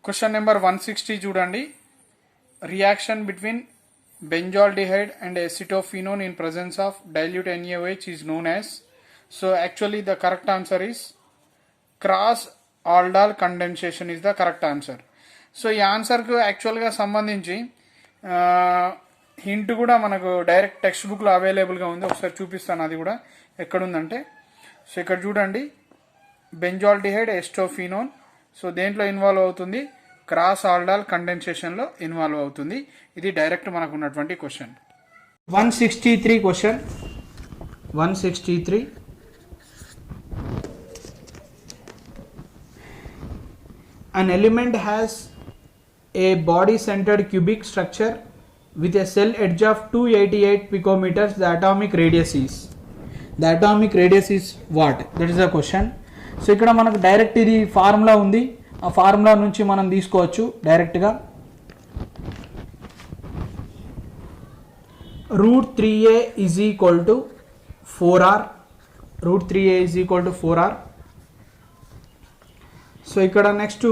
Question number 160 చూడండి. Reaction between benzaldehyde and acetophenone in presence of dilute NaOH is known as. So actually the correct answer is cross aldol condensation is the correct answer. So ఈ ఆన్సర్కు యాక్చువల్గా సంబంధించి hint కూడా మనకు direct text బుక్లో అవైలబుల్గా ఉంది. ఒకసారి చూపిస్తాను అది కూడా ఎక్కడుందంటే. సో ఇక్కడ చూడండి, బెంజాల్డిహైడ్ ఎసిటోఫినోన్. సో దేంట్లో ఇన్వాల్వ్ అవుతుంది? క్రాస్ ఆల్డాల్ కండెన్సేషన్లో ఇన్వాల్వ్ అవుతుంది. ఇది డైరెక్ట్ మనకు ఉన్నటువంటి question. 163 question 163. An element has a body-centered cubic structure with a cell edge of 288 picometers. The atomic radius is what? That is the question. So ఇక్కడ మనకు direct ఇది formula ఉంది. ఆ formula నుంచి మనం తీసుకోవచ్చు డైరెక్ట్గా. √3a is equal to 4r. √3a is equal to 4r. So ఇక్కడ నెక్స్ట్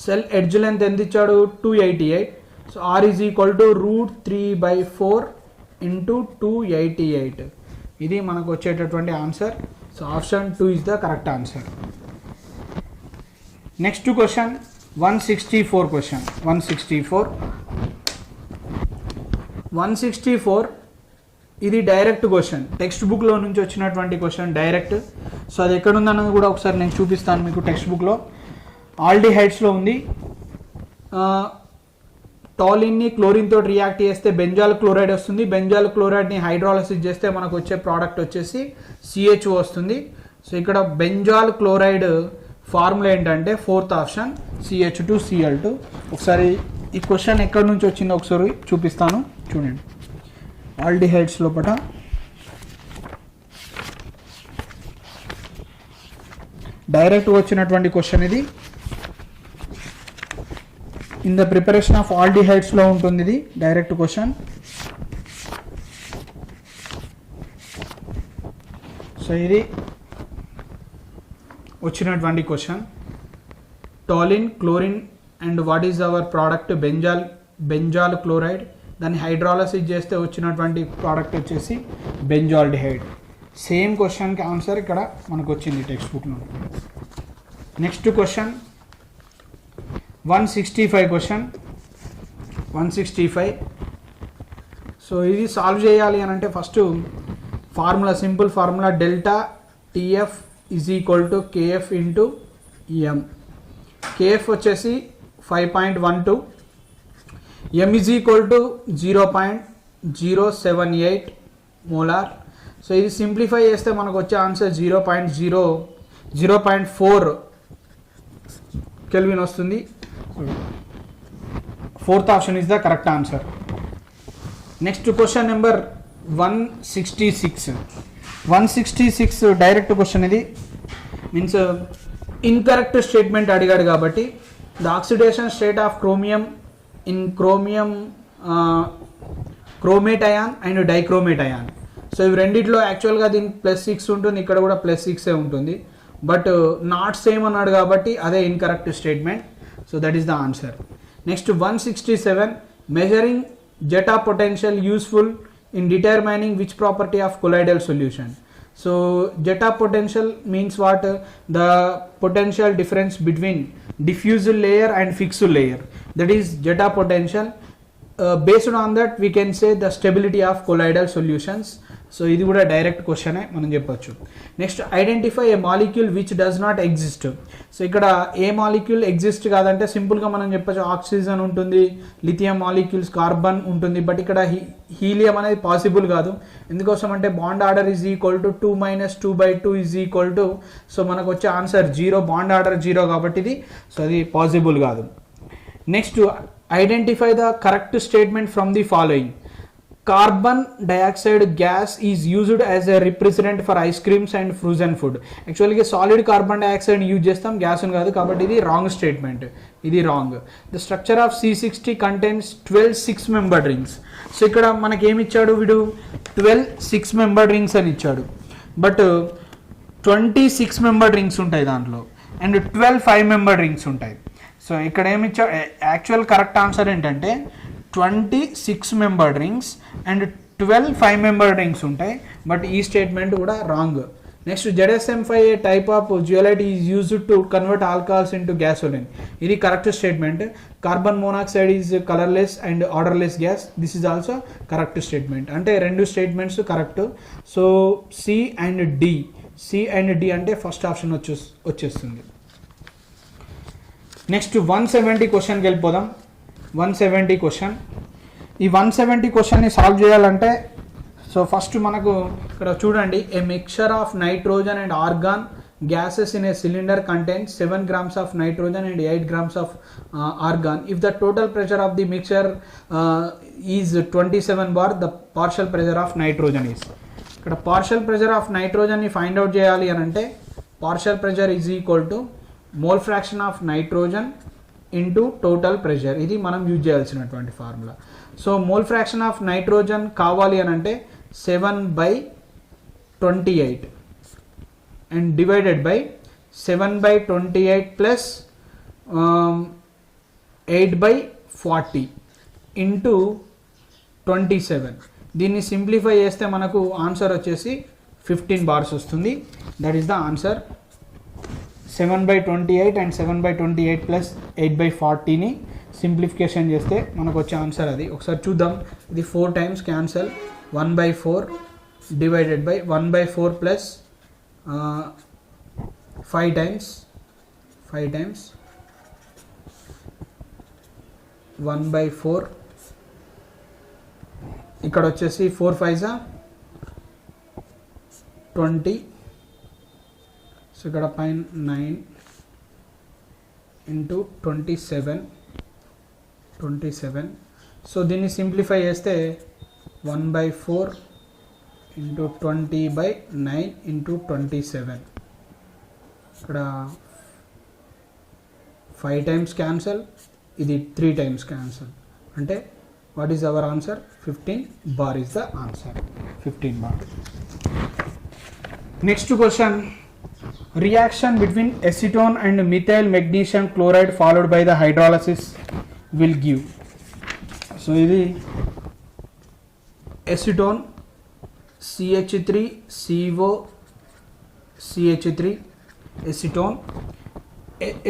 సెల్ ఎడ్జ్ లెంత్ ఎంత ఇచ్చాడు? 288. So r is equal to √3/4 into 288. ఇది మనకు వచ్చేటటువంటి answer. So option 2 is the correct answer. Next question 164 question 164. ఇది direct question, text బుక్లో నుంచి వచ్చినటువంటి క్వశ్చన్ డైరెక్ట్. సో అది ఎక్కడుందన్నది కూడా ఒకసారి నేను చూపిస్తాను మీకు. టెక్స్ట్ బుక్లో ఆల్డిహైడ్స్లో ఉంది. టాలిన్ని క్లోరిన్తో రియాక్ట్ చేస్తే బెంజాల్ క్లోరైడ్ వస్తుంది. బెంజాల్ క్లోరైడ్ని హైడ్రాలసిస్ చేస్తే మనకు వచ్చే ప్రోడక్ట్ వచ్చేసి CHO వస్తుంది. సో ఇక్కడ బెంజాల్ క్లోరైడ్ ఫార్ములా ఏంటంటే ఫోర్త్ ఆప్షన్ CH2Cl2. ఒకసారి ఈ క్వశ్చన్ ఎక్కడి నుంచి వచ్చిందో ఒకసారి చూపిస్తాను చూడండి. ఆల్డిహైడ్స్ లోపల డైరెక్ట్ వచ్చినటువంటి క్వశ్చన్ ఇది. ఇన్ ద ప్రిపరేషన్ ఆఫ్ ఆల్డిహైడ్స్లో ఉంటుంది ఇది డైరెక్ట్ క్వశ్చన్. సో ఇది వచ్చినటువంటి question. Toluene, chlorine and what is our product? Benzal chloride. దాన్ని హైడ్రాలసిస్ చేస్తే వచ్చినటువంటి ప్రోడక్ట్ వచ్చేసి బెంజాల్డిహైడ్. సేమ్ క్వశ్చన్కి ఆన్సర్ ఇక్కడ మనకు వచ్చింది టెక్స్ట్ బుక్లో. Next question 165 question 165. సో ఇది సాల్వ్ చేయాలి అని అంటే first formula, simple formula delta TF is equal to KF into M. KF వచ్చేసి 5.12, M is equal to 0.078 molar. So ఇది సింప్లిఫై చేస్తే మనకు వచ్చే ఆన్సర్ 0.4 కెల్విన్ వస్తుంది. Fourth option is the correct answer. Next question number 166 direct question ఇది. Means incorrect statement అడిగాడు కాబట్టి the oxidation state of chromium in chromate ion and dichromate ion. So ఇవి రెండిట్లో యాక్చువల్గా దీనికి +6 ఉంటుంది, ఇక్కడ కూడా +6 ఉంటుంది. బట్ నాట్ సేమ్ అన్నాడు కాబట్టి అదే incorrect statement. So that is the answer. Next 167. Measuring Zeta potential useful in determining which property of colloidal solution. So Zeta potential means what? The potential difference between diffusal layer and fixed layer, that is Jetta potential. Based on that we can say the stability of colloidal solutions. So ఇది కూడా direct క్వశ్చనే మనం చెప్పొచ్చు. Next identify a molecule which does not exist. So ఇక్కడ a molecule exist కాదంటే సింపుల్గా మనం చెప్పొచ్చు ఆక్సిజన్ ఉంటుంది, లిథియం మాలిక్యూల్స్, కార్బన్ ఉంటుంది. బట్ ఇక్కడ హీలియం అనేది పాసిబుల్ కాదు. ఎందుకోసం అంటే bond order is equal to 2 - 2/2 is equal to, so మనకు వచ్చే ఆన్సర్ 0. బాండ్ ఆర్డర్ 0 కాబట్టి ఇది, సో అది పాసిబుల్ కాదు. Next identify the correct statement from the following. Carbon dioxide gas is used as a refrigerant for ice creams and frozen food. Actually solid carbon dioxide use చేస్తాం, gas కాదు, కాబట్టి ఇది wrong statement. ఇది wrong. The structure of C60 contains 12 6-membered rings. So ఇక్కడ మనకి ఏమి ఇచ్చాడు వీడు? 12 6-membered rings అని ఇచ్చాడు. బట్ 26 membered rings ఉంటాయి దాంట్లో. అండ్ 12 5 మెంబర్ రింగ్స్ ఉంటాయి. సో ఇక్కడ ఏమి ఇచ్చా, యాక్చువల్ కరెక్ట్ ఆన్సర్ ఏంటంటే 26 membered rings and 12 5 membered rings ఉంటాయి, బట్ ఈ స్టేట్మెంట్ కూడా wrong. Next ZSM5 a type of zeolite is used to convert alcohols into gasoline. ఇది correct statement. Carbon monoxide is colourless and odourless gas. This is also correct statement. అంటే రెండు statements correct. So C and D అంటే first option వచ్చేస్తుంది. Next 170 క్వశ్చన్కి వెళ్ళిపోదాం. 170 question. ఈ 170 క్వశ్చన్ని solve చేయాలంటే సో ఫస్ట్ మనకు ఇక్కడ చూడండి, ఏ mixture of nitrogen and organ gases in a cylinder contains 7 grams of nitrogen and 8 grams of argon. If the total pressure of the mixture is 27 bar, the partial pressure of nitrogen is. ఇక్కడ partial pressure of nitrogen ని find out చేయాలి అని అంటే partial pressure is equal to mole fraction of nitrogen into total pressure. ఇది మనం use చేయాల్సినటువంటి formula. So mole fraction of nitrogen కావాలి అని అంటే 7/28 and divided by 7/28 plus 8/40 into 27. దీన్ని సింప్లిఫై చేస్తే మనకు ఆన్సర్ వచ్చేసి 15 bars వస్తుంది. That is the answer. 7/28 and 7/28 plus 8/40ని సింప్లిఫికేషన్ చేస్తే మనకు వచ్చే ఆన్సర్ అది. ఒకసారి చూద్దాం. ఇది 4 times cancel. 1/4 divided by 1/4 plus 5 times 1/4. ఇక్కడ వచ్చేసి 4 5s 20. సో ఇక్కడ పైన 9 into 27. సో దీన్ని సింప్లిఫై చేస్తే 1/4 into 20/9 into 27. ఇక్కడ 5 times క్యాన్సల్, ఇది 3 times క్యాన్సల్. అంటే what is our answer? 15 bar is the answer. 15 bar. Next question, reaction between acetone and methyl magnesium chloride followed by the hydrolysis will give. So ఇది acetone CH3CO CH3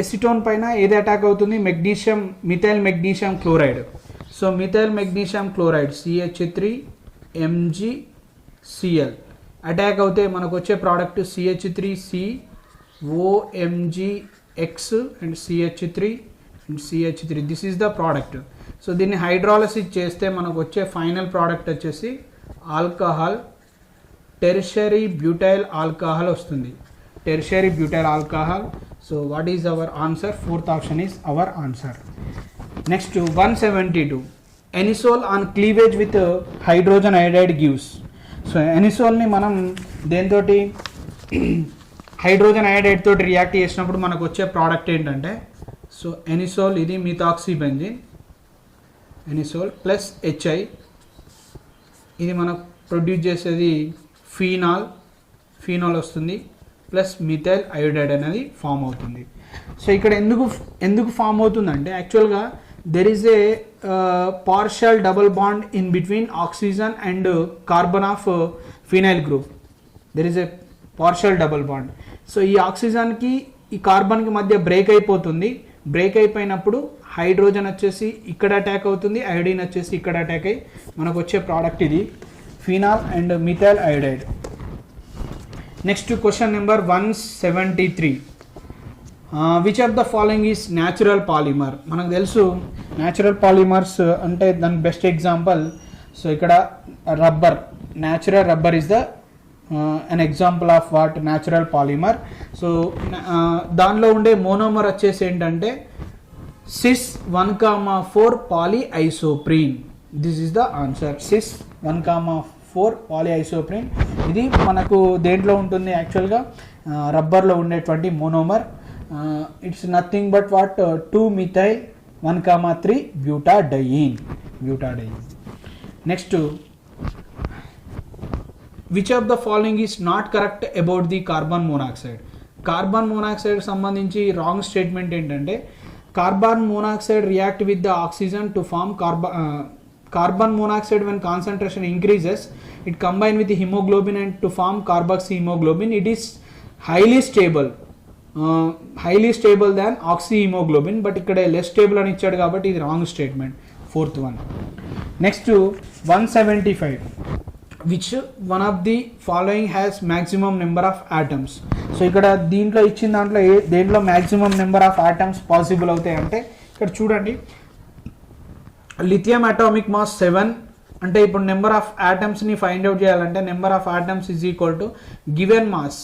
acetone పైన ఏది attack అవుతుంది? Magnesium, methyl magnesium chloride. So methyl magnesium chloride CH3MgCl attack అవుతే మనకు వచ్చే product CH3COMgX అండ్ CH3. This is the product. So దీన్ని hydrolysis చేస్తే మనకు వచ్చే ఫైనల్ ప్రోడక్ట్ వచ్చేసి ఆల్కహాల్, టెర్షరీ బ్యూటైల్ ఆల్కహాల్ వస్తుంది. Tertiary butyl alcohol. So what is our answer? 4th option is our answer. Next 172, anisole on cleavage with hydrogen iodide gives. So ఎనిసోల్ని మనం దేంతో hydrogen iodide తోటి react చేసినప్పుడు మనకు వచ్చే product ఏంటంటే, సో ఎనిసోల్ ఇది మిథాక్సీ బెంజిన్, ఎనిసోల్ ప్లస్ HI, ఇది మనకు ప్రొడ్యూస్ చేసేది ఫీనాల్ వస్తుంది, ప్లస్ మిథైల్ అయోడైడ్ అనేది ఫామ్ అవుతుంది. సో ఇక్కడ ఎందుకు ఫామ్ అవుతుందంటే, యాక్చువల్గా there is a partial double bond in between oxygen and carbon of phenyl group. There is a partial double bond. So ఈ ఆక్సిజన్కి ఈ కార్బన్కి మధ్య బ్రేక్ అయిపోతుంది. బ్రేక్ అయిపోయినప్పుడు హైడ్రోజన్ వచ్చేసి ఇక్కడ అటాక్ అవుతుంది, అయోడిన్ వచ్చేసి ఇక్కడ అటాక్ అయ్యి మనకు వచ్చే ప్రోడక్ట్ ఇది phenol and methyl iodide. Next question number 173, which of the following is natural polymer. మనకు తెలుసు న్యాచురల్ పాలిమర్స్ అంటే దాని బెస్ట్ ఎగ్జాంపుల్. సో ఇక్కడ rubber, natural rubber is the an example of what natural polymer. So దానిలో ఉండే monomer వచ్చేసి ఏంటంటే cis-1,4 polyisoprene. This is the answer. cis-1,4 polyisoprene. ఇది మనకు దేంట్లో ఉంటుంది? యాక్చువల్గా రబ్బర్లో ఉండేటువంటి monomer. It's nothing but what 2-methyl 1,3 butadiene. Next, which of the following is not correct about the carbon monoxide? Carbon monoxide సంబంధించి రాంగ్ స్టేట్మెంట్ ఏంటంటే carbon monoxide react with the oxygen to form carbon monoxide when concentration increases it combine with the hemoglobin and to form carboxyhemoglobin. It is highly stable than oxyhemoglobin, but ikkada less stable ani ichchadu kabatti ఇది wrong statement. Fourth one. Next to 175, which one of the following has maximum number of atoms. So ikkada దీంట్లో ఇచ్చిన దాంట్లో దేంట్లో maximum number of atoms possible అవుతాయి అంటే ఇక్కడ చూడండి, lithium atomic mass 7 అంటే ఇప్పుడు నెంబర్ ఆఫ్ ఆటమ్స్ని ఫైండ్ అవుట్ చేయాలంటే number of atoms is equal to given mass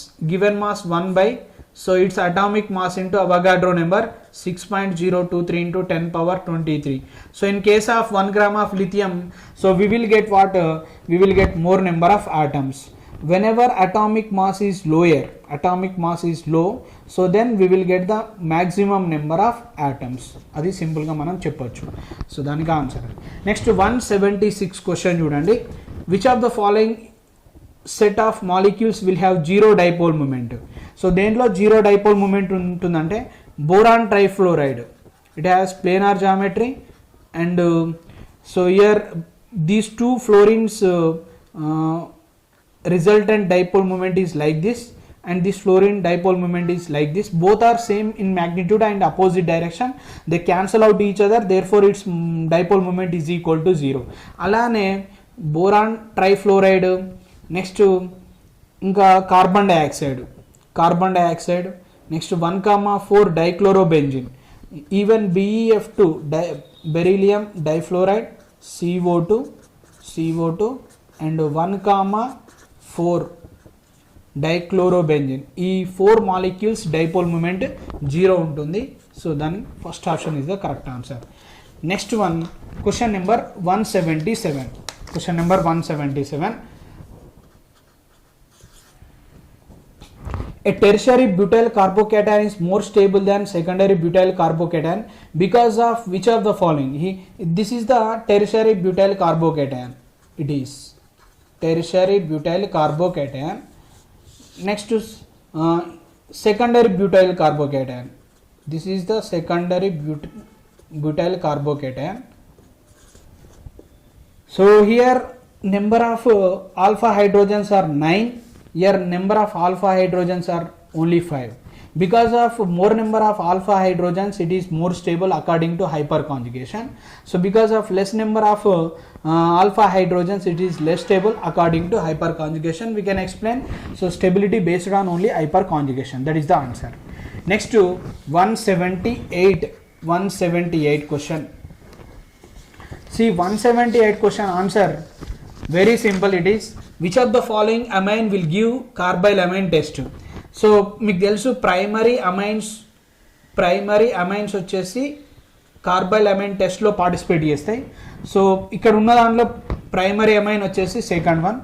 1 by so it's atomic mass into Avogadro number 6.023 into 10 power 23. So in case of 1 gram of lithium, so we will get what? We will get more number of atoms. Whenever atomic mass is low, so then we will get the maximum number of atoms. Adi simple ga manam cheppochu. So daniki answer. Next 176 question chudandi, which of the following set of molecules will have zero dipole moment? So dentlo zero dipole moment untundante boron trifluoride, it has planar geometry, and so here these two fluorines resultant dipole moment is like this, and this fluorine dipole moment is like this. Both are same in magnitude and opposite direction, they cancel out each other, therefore its dipole moment is equal to 0. alane boron trifluoride, next inka carbon dioxide, next 1,4 dichlorobenzene, even BeF2 beryllium difluoride, CO2 and 1,4 dichlorobenzene. ఈ 4 molecules dipole moment 0 ఉంటుంది. So దాని first option is the correct answer. Next one question number 177. A tertiary butyl carbocation is more stable than secondary butyl carbocation because of which of the following? This is the tertiary butyl carbocation. It is tertiary butyl carbocation. Next to secondary butyl carbocation. This is the secondary butyl carbocation. So here number of alpha hydrogens are 9. Here number of alpha hydrogens are only 5. Because of more number of alpha hydrogens, it is more stable according to hyperconjugation. So because of less number of alpha hydrogens, it is less stable according to hyperconjugation. We can explain. So stability based on only hyperconjugation. That is the answer. Next to 178 question. See 178 question answer very simple. It is, which of the following amine will give carbyl amine test? So మీకు తెలుసు primary amines వచ్చేసి carbyl amine టెస్ట్లో participate చేస్తాయి. So ఇక్కడ ఉన్న దాంట్లో primary amine వచ్చేసి second one.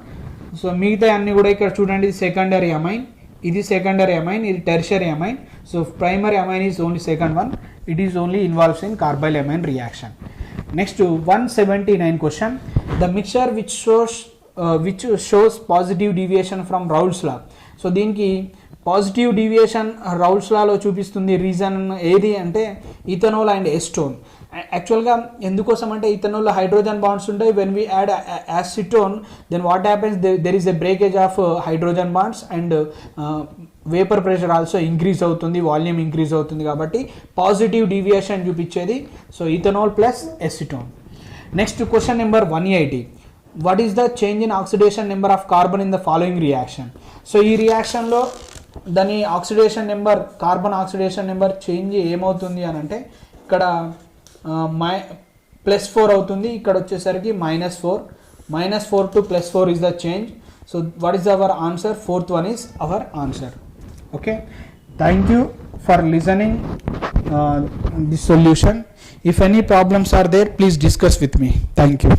So మిగతా అన్ని కూడా ఇక్కడ చూడండి, సెకండరీ అమైన్, ఇది సెకండరీ అమైన్, ఇది tertiary amine. So primary amine is only second one, it is only involves in carbyl amine reaction. Next 179 question, the mixture which shows positive deviation from Raoult's law. So దీనికి positive deviation Raoult's లాలో చూపిస్తుంది. Reason ఏది అంటే ethanol and ఎస్టోన్. యాక్చువల్గా ఎందుకోసం అంటే ఇథనాల్లో hydrogen bonds ఉంటాయి. When we add acetone then what happens, there is a breakage of hydrogen bonds and vapour pressure also increase అవుతుంది, వాల్యూమ్ ఇంక్రీజ్ అవుతుంది. కాబట్టి పాజిటివ్ డీవియేషన్ చూపించేది so ethanol plus acetone. Next question number 180, what is the change in oxidation number of carbon in the following reaction? So ఈ రియాక్షన్లో దాని oxidation number, carbon oxidation number change ఏమవుతుంది అని అంటే ఇక్కడ +4 అవుతుంది, ఇక్కడ వచ్చేసరికి -4 to +4 is the change. So what is our answer? Fourth one is our answer. Okay, thank you for listening this solution. If any problems are there, please discuss with me. Thank you.